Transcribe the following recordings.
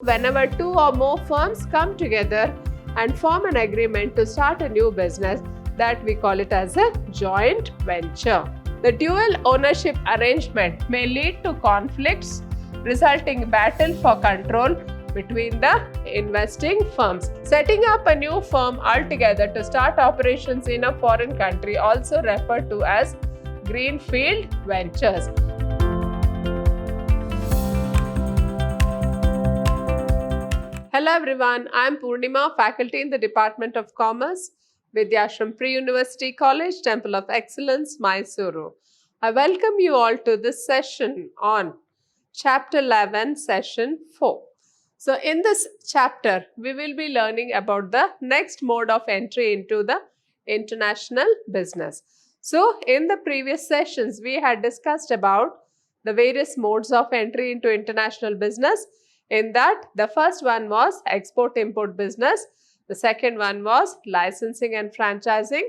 Whenever two or more firms come together and form an agreement to start a new business, that we call it as a joint venture. The dual ownership arrangement may lead to conflicts, resulting in battle for control between the investing firms. Setting up a new firm altogether to start operations in a foreign country, also referred to as greenfield ventures. Hello everyone, I am Purnima, faculty in the Department of Commerce, Vidhyaashram Pre-University College, Temple of Excellence, Mysuru. I welcome you all to this session on Chapter 11, Session 4. So in this chapter, we will be learning about the next mode of entry into the international business. So in the previous sessions, we had discussed about the various modes of entry into international business. In that, the first one was export-import business. The second one was licensing and franchising.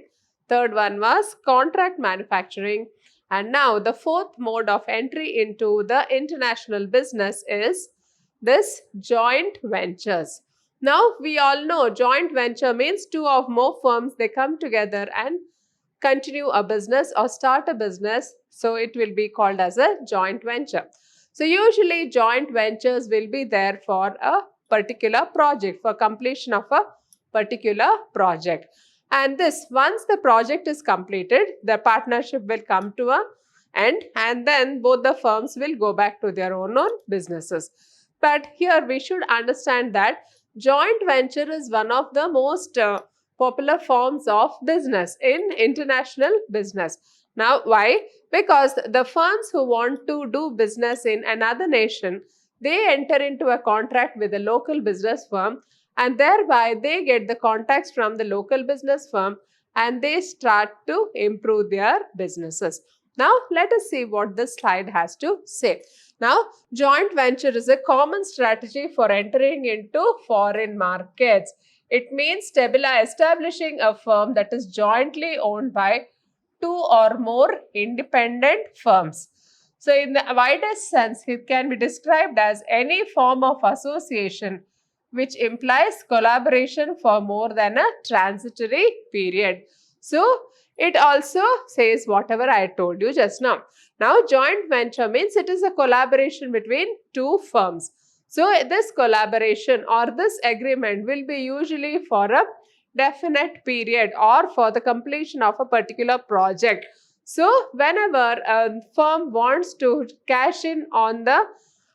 Third one was contract manufacturing. And now the fourth mode of entry into the international business is this joint ventures. Now we all know joint venture means two or more firms, they come together and continue a business or start a business. So it will be called as a joint venture. So usually joint ventures will be there for a particular project, for completion of a particular project. And this, once the project is completed, the partnership will come to an end and then both the firms will go back to their own businesses. But here we should understand that joint venture is one of the most popular forms of business in international business. Now, why? Because the firms who want to do business in another nation, they enter into a contract with a local business firm and thereby they get the contacts from the local business firm and they start to improve their businesses. Now, let us see what this slide has to say. Now, joint venture is a common strategy for entering into foreign markets. It means establishing a firm that is jointly owned by two or more independent firms. So in the widest sense, it can be described as any form of association which implies collaboration for more than a transitory period. So it also says whatever I told you just now. Now joint venture means it is a collaboration between two firms. So this collaboration or this agreement will be usually for a definite period or for the completion of a particular project. So whenever a firm wants to cash in on the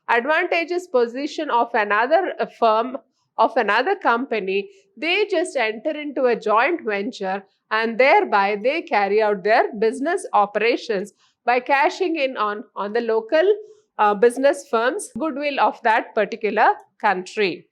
advantageous position of another firm, of another company, they just enter into a joint venture and thereby they carry out their business operations by cashing in on the local business firm's goodwill of that particular country.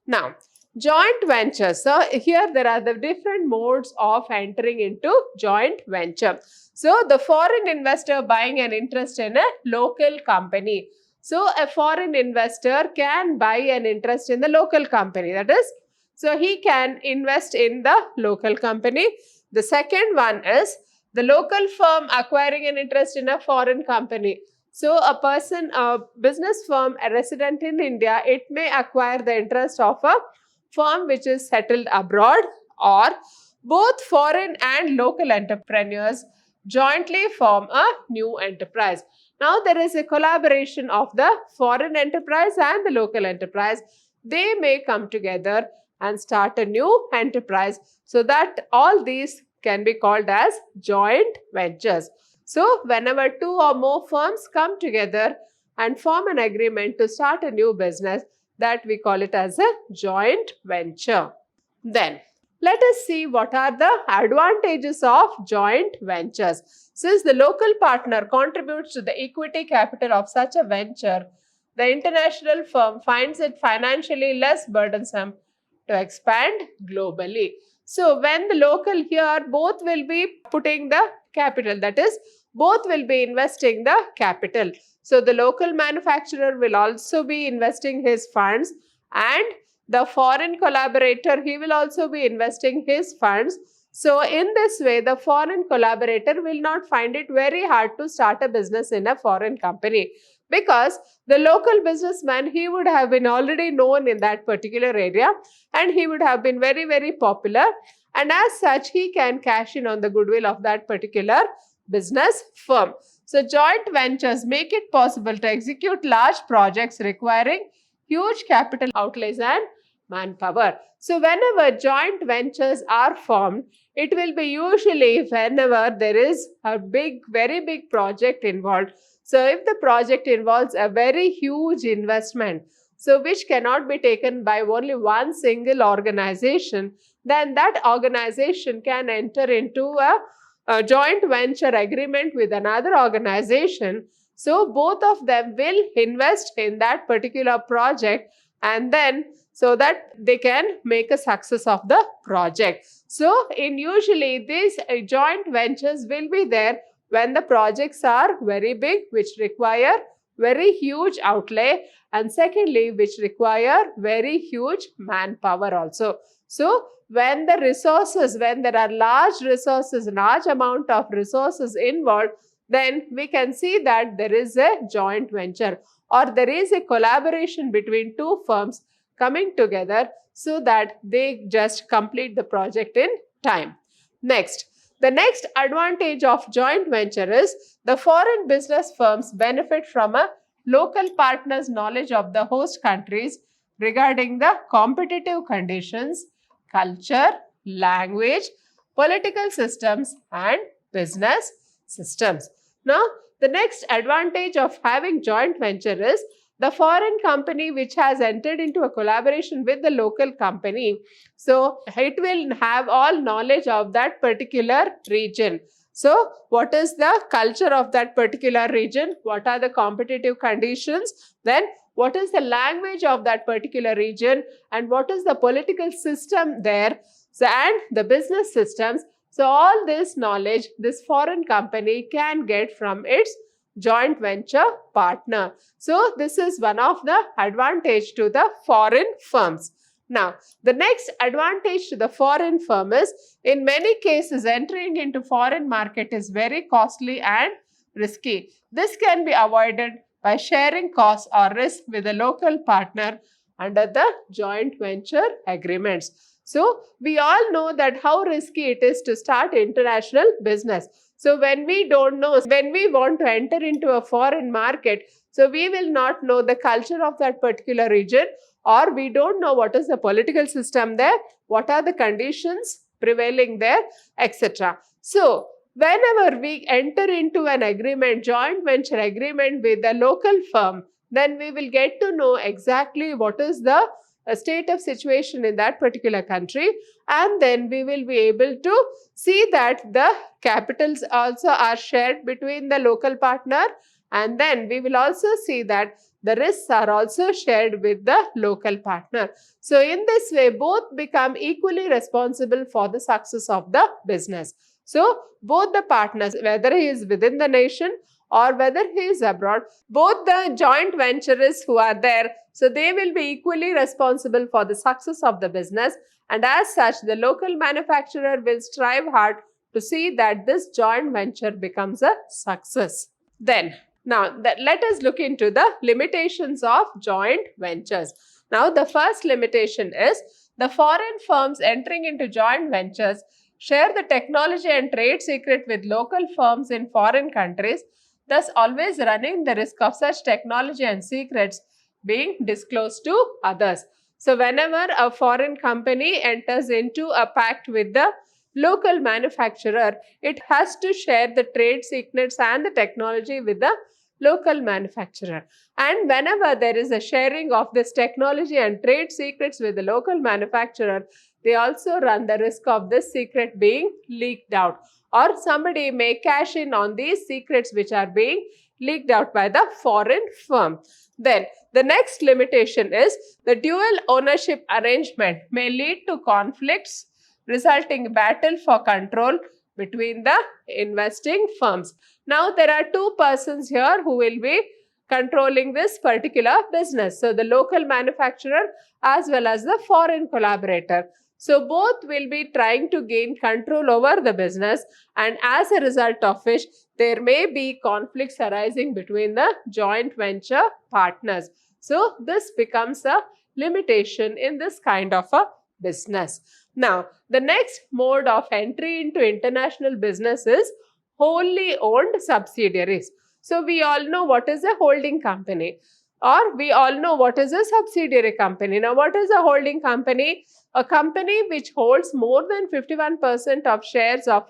Now, joint venture. So here there are the different modes of entering into joint venture. So the foreign investor buying an interest in a local company. So a foreign investor can buy an interest in the local company. That is, so he can invest in the local company. The second one is the local firm acquiring an interest in a foreign company. So a business firm, a resident in India, it may acquire the interest of a firm which is settled abroad, or both foreign and local entrepreneurs jointly form a new enterprise. Now there is a collaboration of the foreign enterprise and the local enterprise. They may come together and start a new enterprise, so that all these can be called as joint ventures. So whenever two or more firms come together and form an agreement to start a new business, that we call it as a joint venture. Then let us see what are the advantages of joint ventures. Since the local partner contributes to the equity capital of such a venture, the international firm finds it financially less burdensome to expand globally. So when the local here, both will be putting the capital, that is, both will be investing the capital. So the local manufacturer will also be investing his funds and the foreign collaborator, he will also be investing his funds. So in this way, the foreign collaborator will not find it very hard to start a business in a foreign company because the local businessman, he would have been already known in that particular area and he would have been very, very popular, and as such he can cash in on the goodwill of that particular business firm. So joint ventures make it possible to execute large projects requiring huge capital outlays and manpower. So whenever joint ventures are formed, it will be usually whenever there is a very big project involved. So if the project involves a very huge investment, so which cannot be taken by only one single organization, then that organization can enter into a joint venture agreement with another organization. So both of them will invest in that particular project, and then so that they can make a success of the project. So usually these joint ventures will be there when the projects are very big, which require very huge outlay, and secondly, which require very huge manpower also. So when there are large amount of resources involved, then we can see that there is a joint venture or there is a collaboration between two firms coming together so that they just complete the project in time. Next, the next advantage of joint venture is the foreign business firms benefit from a local partner's knowledge of the host countries regarding the competitive conditions, culture, language, political systems, and business systems. Now, the next advantage of having joint venture is the foreign company which has entered into a collaboration with the local company, so it will have all knowledge of that particular region. So what is the culture of that particular region? What are the competitive conditions? Then what is the language of that particular region? And what is the political system there? So, and the business systems. So all this knowledge this foreign company can get from its joint venture partner. So this is one of the advantage to the foreign firms. Now, the next advantage to the foreign firm is, in many cases, entering into foreign market is very costly and risky. This can be avoided by sharing costs or risk with a local partner under the joint venture agreements. So we all know that how risky it is to start international business. So when we don't know, when we want to enter into a foreign market, so we will not know the culture of that particular region, or we don't know what is the political system there, what are the conditions prevailing there, etc. So whenever we enter into an agreement, joint venture agreement with a local firm, then we will get to know exactly what is the state of situation in that particular country, and then we will be able to see that the capitals also are shared between the local partner, and then we will also see that the risks are also shared with the local partner. So in this way, both become equally responsible for the success of the business. So both the partners, whether he is within the nation or whether he is abroad, both the joint venturists who are there, so they will be equally responsible for the success of the business, and as such the local manufacturer will strive hard to see that this joint venture becomes a success. Then now let us look into the limitations of joint ventures. Now the first limitation is the foreign firms entering into joint ventures share the technology and trade secret with local firms in foreign countries, thus always running the risk of such technology and secrets being disclosed to others. So whenever a foreign company enters into a pact with the local manufacturer, it has to share the trade secrets and the technology with the local manufacturer. And whenever there is a sharing of this technology and trade secrets with the local manufacturer, they also run the risk of this secret being leaked out, or somebody may cash in on these secrets which are being leaked out by the foreign firm. Then the next limitation is the dual ownership arrangement may lead to conflicts resulting battle for control between the investing firms. Now there are two persons here who will be controlling this particular business. So the local manufacturer as well as the foreign collaborator. So both will be trying to gain control over the business, and as a result of which there may be conflicts arising between the joint venture partners. So this becomes a limitation in this kind of a business. Now, the next mode of entry into international business is wholly owned subsidiaries. So we all know what is a holding company, or we all know what is a subsidiary company. Now, what is a holding company? A company which holds more than 51% of shares of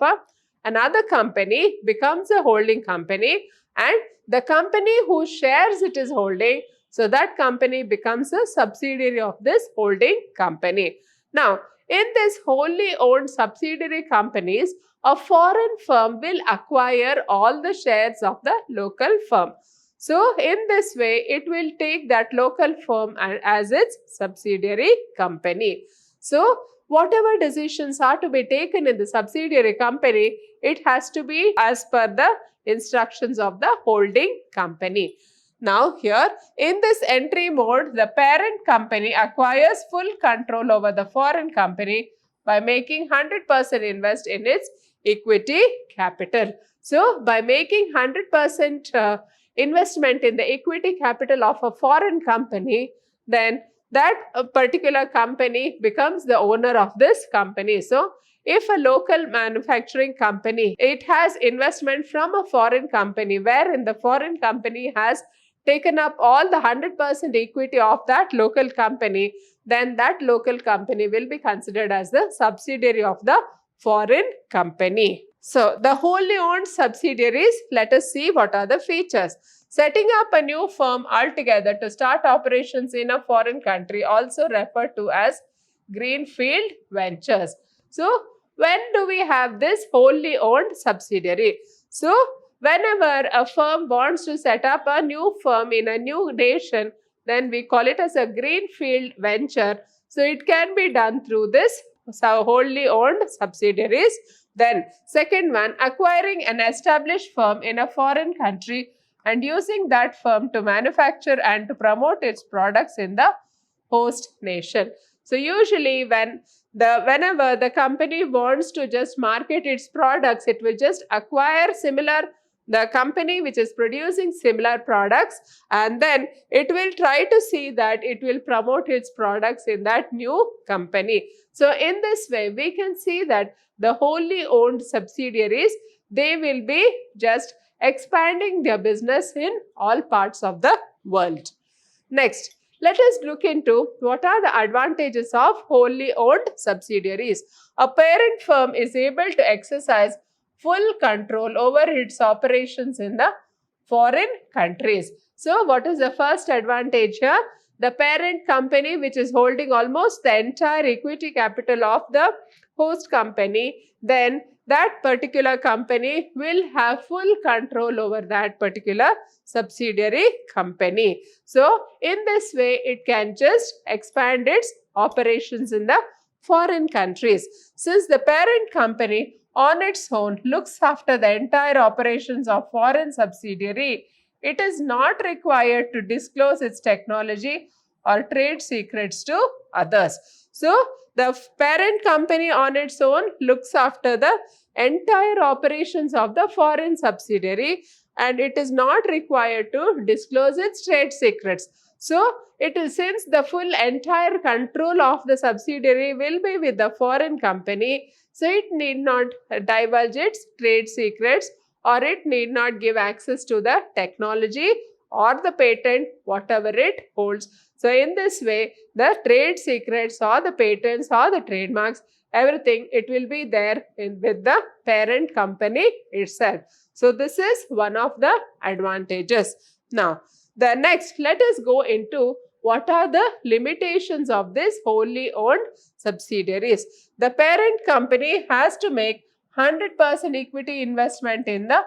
another company becomes a holding company, and the company whose shares it is holding, so that company becomes a subsidiary of this holding company. Now, in this wholly owned subsidiary companies, a foreign firm will acquire all the shares of the local firm. So, in this way, it will take that local firm as its subsidiary company. So, whatever decisions are to be taken in the subsidiary company, it has to be as per the instructions of the holding company. Now here, in this entry mode, the parent company acquires full control over the foreign company by making 100% invest in its equity capital. So, by making 100% investment in the equity capital of a foreign company, then that particular company becomes the owner of this company. So, if a local manufacturing company, it has investment from a foreign company, wherein the foreign company has taken up all the 100% equity of that local company, then that local company will be considered as the subsidiary of the foreign company. So, the wholly owned subsidiaries, let us see what are the features. Setting up a new firm altogether to start operations in a foreign country, also referred to as greenfield ventures. So, when do we have this wholly owned subsidiary? So, whenever a firm wants to set up a new firm in a new nation, then we call it as a greenfield venture. So, it can be done through this wholly owned subsidiaries. Then, second one, acquiring an established firm in a foreign country and using that firm to manufacture and to promote its products in the host nation. So, usually whenever the company wants to just market its products, it will just acquire the company which is producing similar products, and then it will try to see that it will promote its products in that new company. So, in this way, we can see that the wholly owned subsidiaries, they will be just expanding their business in all parts of the world. Next, let us look into what are the advantages of wholly owned subsidiaries. A parent firm is able to exercise full control over its operations in the foreign countries. So, what is the first advantage here? The parent company, which is holding almost the entire equity capital of the host company, then that particular company will have full control over that particular subsidiary company. So, in this way, it can just expand its operations in the foreign countries. Since the parent company on its own looks after the entire operations of foreign subsidiary, it is not required to disclose its technology or trade secrets to others. So, the parent company on its own looks after the entire operations of the foreign subsidiary, and it is not required to disclose its trade secrets. So, it is since the full entire control of the subsidiary will be with the foreign company, so it need not divulge its trade secrets, or it need not give access to the technology or the patent, whatever it holds. So, in this way, the trade secrets or the patents or the trademarks, everything, it will be there with the parent company itself. So, this is one of the advantages. Now, the next, let us go into what are the limitations of this wholly owned subsidiaries. The parent company has to make 100% equity investment in the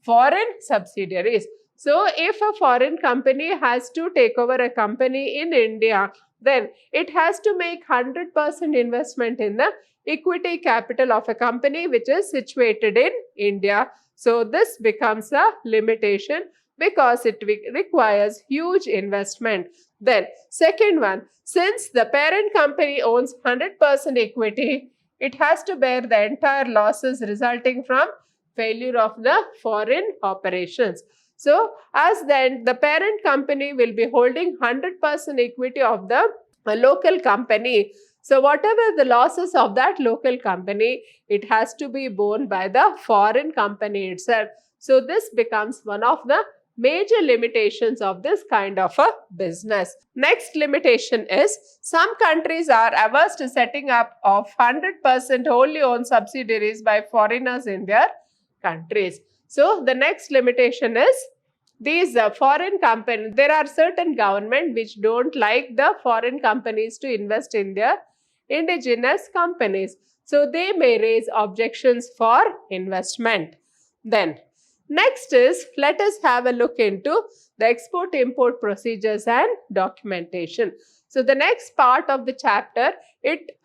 foreign subsidiaries. So, if a foreign company has to take over a company in India, then it has to make 100% investment in the equity capital of a company which is situated in India. So, this becomes a limitation because it requires huge investment. Then second one, since the parent company owns 100% equity, it has to bear the entire losses resulting from failure of the foreign operations. So as then the parent company will be holding 100% equity of the local company. So whatever the losses of that local company, it has to be borne by the foreign company itself. So this becomes one of the major limitations of this kind of a business. Next limitation is some countries are averse to setting up of 100% wholly owned subsidiaries by foreigners in their countries. So the next limitation is these foreign companies, there are certain government which don't like the foreign companies to invest in their indigenous companies. So they may raise objections for investment. Then next is, let us have a look into the export-import procedures and documentation. So the next part of the chapter, it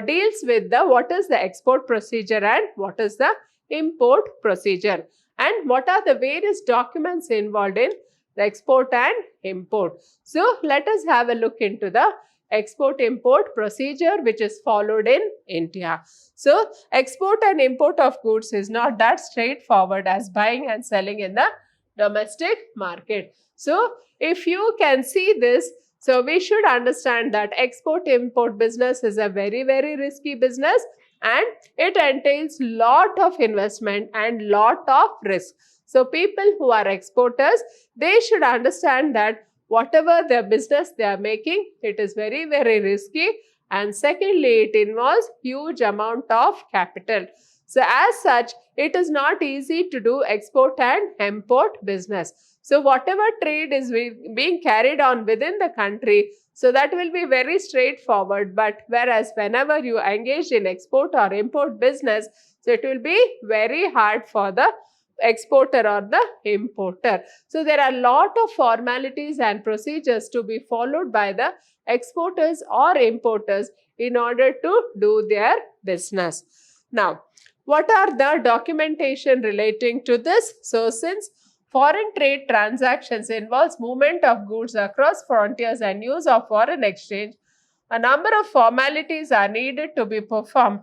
deals with the what is the export procedure and what is the import procedure, and what are the various documents involved in the export and import. So let us have a look into the export-import procedure which is followed in India. So export and import of goods is not that straightforward as buying and selling in the domestic market. So if you can see this, so we should understand that export-import business is a very, very risky business, and it entails lot of investment and lot of risk. So people who are exporters, they should understand that whatever their business they are making, it is very, very risky, and secondly, it involves huge amount of capital. So as such, it is not easy to do export and import business. So whatever trade is being carried on within the country, so that will be very straightforward. But whereas whenever you engage in export or import business, so it will be very hard for the exporter or the importer. So there are a lot of formalities and procedures to be followed by the exporters or importers in order to do their business. Now, what are the documentation relating to this? So since foreign trade transactions involves movement of goods across frontiers and use of foreign exchange, a number of formalities are needed to be performed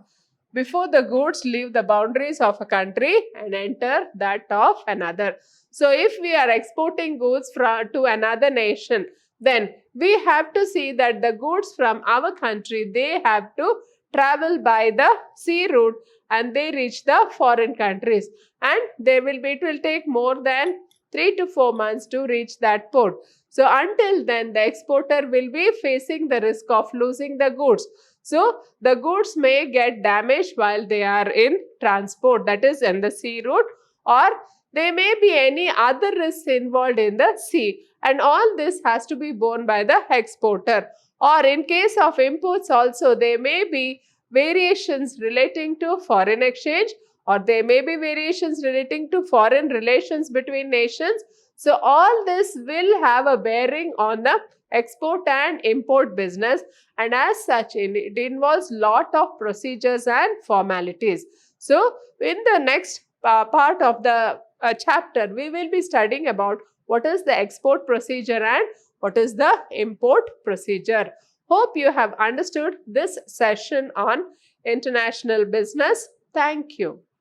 before the goods leave the boundaries of a country and enter that of another. So if we are exporting goods to another nation, then we have to see that the goods from our country, they have to travel by the sea route and they reach the foreign countries, and it will take more than 3 to 4 months to reach that port. So until then, the exporter will be facing the risk of losing the goods. So the goods may get damaged while they are in transport, that is in the sea route, or there may be any other risks involved in the sea, and all this has to be borne by the exporter. Or in case of imports also, there may be variations relating to foreign exchange, or there may be variations relating to foreign relations between nations. So all this will have a bearing on the export and import business, and as such it involves lot of procedures and formalities. So in the next part of the chapter, we will be studying about what is the export procedure and what is the import procedure. Hope you have understood this session on international business. Thank you.